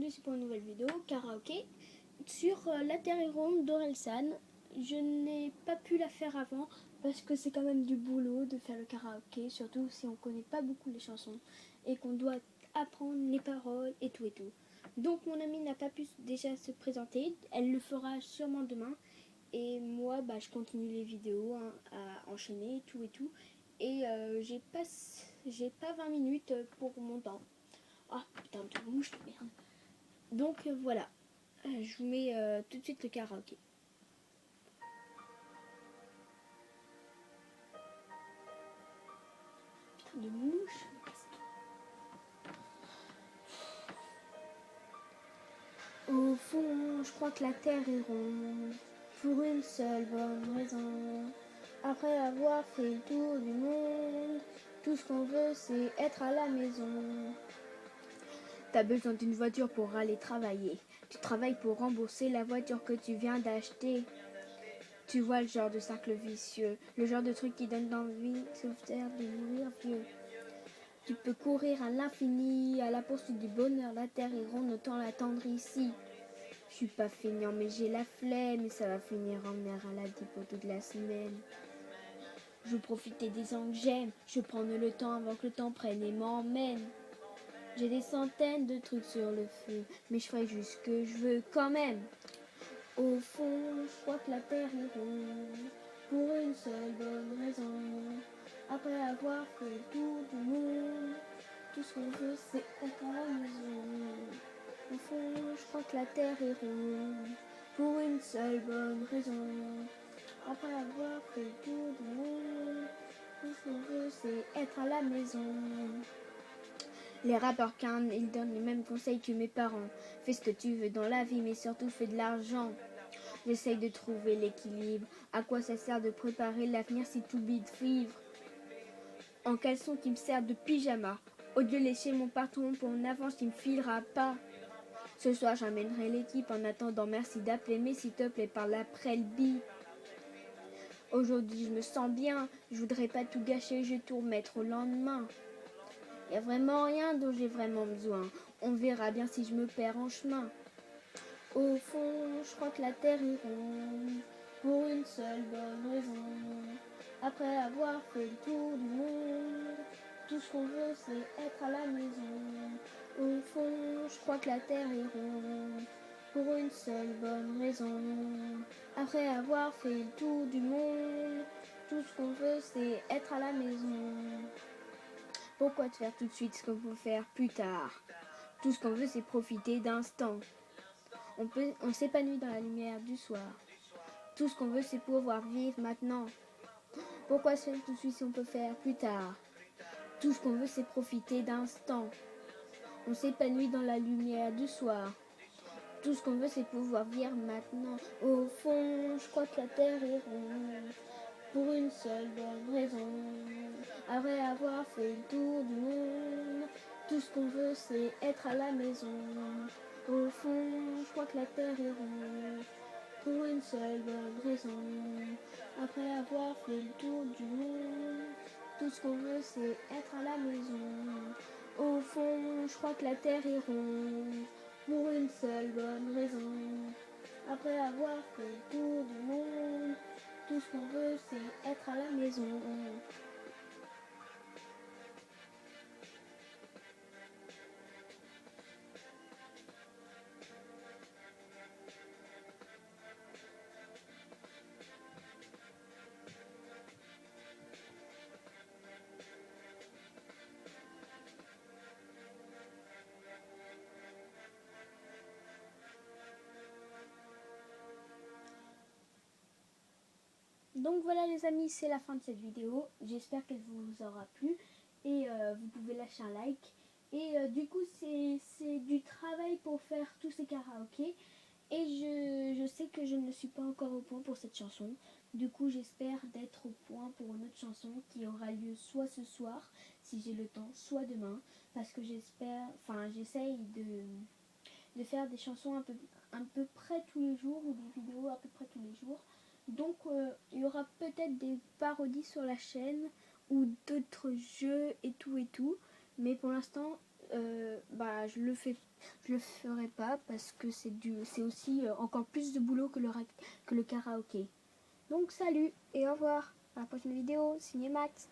ici pour une nouvelle vidéo karaoké sur La Terre est ronde d'Orelsan. Je n'ai pas pu la faire avant parce que c'est quand même du boulot de faire le karaoké, surtout si on ne connaît pas beaucoup les chansons et qu'on doit apprendre les paroles et tout et tout. Donc mon amie n'a pas pu déjà se présenter, elle le fera sûrement demain. Et moi, je continue les vidéos à enchaîner et tout. Et j'ai pas 20 minutes pour mon temps. Ah putain de mouche de merde. Donc voilà, je vous mets tout de suite le karaoké. Putain de mouche. Au fond, je crois que la terre est ronde, pour une seule bonne raison. Après avoir fait le tour du monde, tout ce qu'on veut c'est être à la maison. T'as besoin d'une voiture pour aller travailler. Tu travailles pour rembourser la voiture que tu viens d'acheter. Tu vois le genre de cercle vicieux, le genre de truc qui donne envie sauf faire de mourir vieux. Tu peux courir à l'infini, à la poursuite du bonheur. La terre est ronde, autant l'attendre ici. Je suis pas feignant mais j'ai la flemme et ça va finir en mer à la pour toute la semaine. Je veux profiter des gens que j'aime, je veux prendre le temps avant que le temps prenne et m'emmène. J'ai des centaines de trucs sur le feu, mais je ferai juste ce que je veux quand même. Au fond, je crois que la terre est ronde, pour une seule bonne raison. Après avoir fait le tour du monde, tout ce qu'on veut c'est être à la maison. Au fond, je crois que la terre est ronde, pour une seule bonne raison. Après avoir fait le tour du monde, tout ce qu'on veut c'est être à la maison. Les rappeurs Khan, ils donnent les mêmes conseils que mes parents. Fais ce que tu veux dans la vie, mais surtout fais de l'argent. J'essaye de trouver l'équilibre. À quoi ça sert de préparer l'avenir si tu oublies de vivre? En caleçon qui me sert de pyjama. Au lieu de lécher mon patron pour une avance qui me filera pas. Ce soir j'amènerai l'équipe. En attendant, merci d'appeler, mais s'il te plaît, parle après le bip. Aujourd'hui je me sens bien. Je voudrais pas tout gâcher, je vais tout remettre au lendemain. Y a vraiment rien dont j'ai vraiment besoin. On verra bien si je me perds en chemin. Au fond, je crois que la terre est ronde, pour une seule bonne raison. Après avoir fait le tour du monde, tout ce qu'on veut c'est être à la maison. Au fond, je crois que la terre est ronde, pour une seule bonne raison. Après avoir fait le tour du monde, tout ce qu'on veut c'est être à la maison. Pourquoi te faire tout de suite ce qu'on peut faire plus tard? Tout ce qu'on veut c'est profiter d'instant. On s'épanouit dans la lumière du soir. Tout ce qu'on veut c'est pouvoir vivre maintenant. Pourquoi se faire tout de suite si on peut faire plus tard? Tout ce qu'on veut c'est profiter d'instant. On s'épanouit dans la lumière du soir. Tout ce qu'on veut c'est pouvoir vivre maintenant. Au fond, je crois que la terre est ronde, pour une seule bonne raison. Après avoir fait le tour du monde, tout ce qu'on veut c'est être à la maison. Au fond, je crois que la terre est ronde, pour une seule bonne raison. Après avoir fait le tour du monde, tout ce qu'on veut c'est être à la maison. Au fond, je crois que la terre est ronde, pour une seule bonne raison. Après avoir fait le tour du monde, tout ce qu'on veut c'est être à la maison. Donc voilà les amis, c'est la fin de cette vidéo. J'espère qu'elle vous aura plu. Et vous pouvez lâcher un like. Et du coup c'est du travail pour faire tous ces karaokés. Et je sais que je ne suis pas encore au point pour cette chanson. Du coup j'espère d'être au point pour une autre chanson qui aura lieu soit ce soir, si j'ai le temps, soit demain. Parce que j'essaye de faire des chansons à peu près tous les jours ou des vidéos à peu près tous les jours. Donc il y aura peut-être des parodies sur la chaîne ou d'autres jeux et tout. Mais pour l'instant, je le ferai pas parce que c'est aussi encore plus de boulot que le karaoké. Donc salut et au revoir à la prochaine vidéo, signé Max.